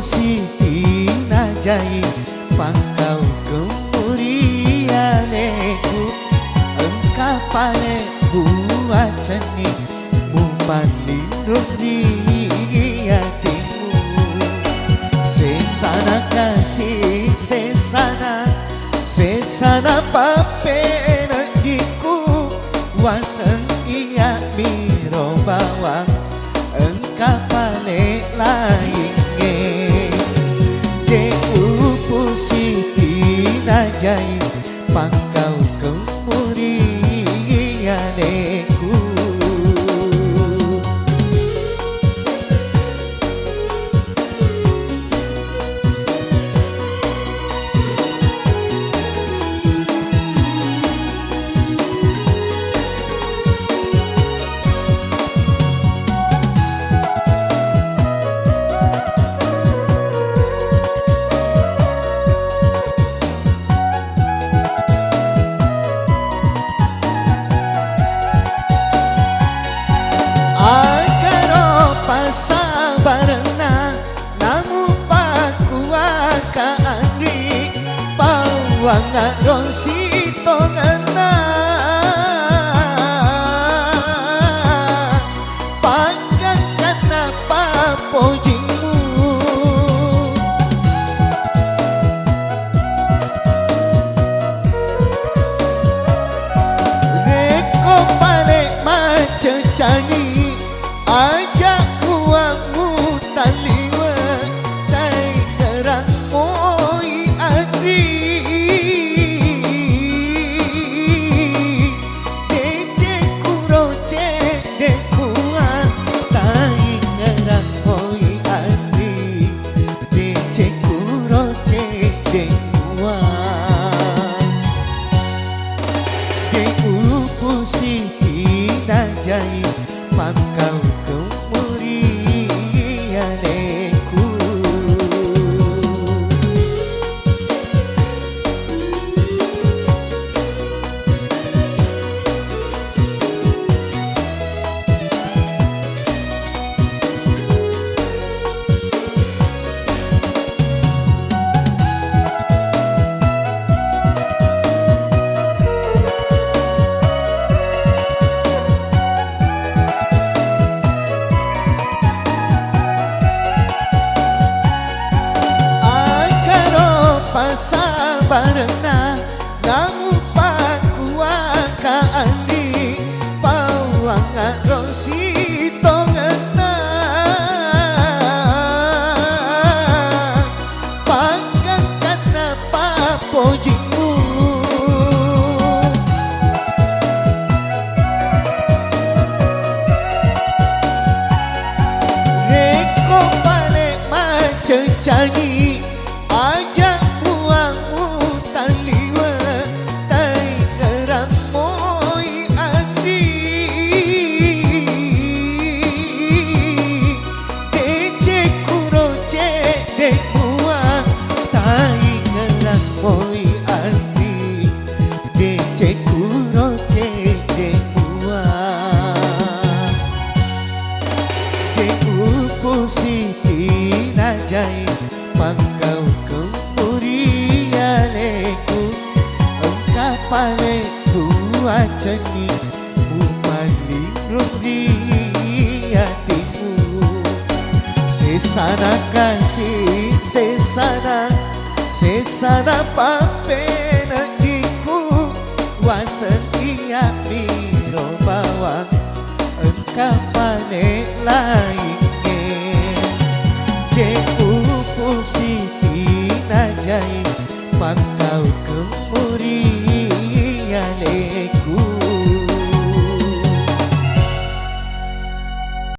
Siti najai pangkau kemuliaanku engkau pale buat ceni buat lindung di hatimu. Sesana kasih sesana papena diku wasen iya miro bawang engkau pale lain Siti najai pangkau kemuliaanku. Sabarna namu pakuaka andri pawanga ronsi tongana panggangkana papojimu reko balik macecani aja uangmu taliwa tai gerang oi adri dece kuroce dekua tai gerang oi adri dece kuroce dekua deupu Siti najai pangkau kemuliaanku. Sabarna namu pakuaka andi pawanga rosi tongana panggangkana papojimu reko balik macecani aja Oi andi dece kuroce dekua deupu Siti najai pangkau kemuliaanku engkau pale buat ceni umat lindung di hatimu. Sesana kasih sesana papena diku wasen iya miro bawang engkau pale lain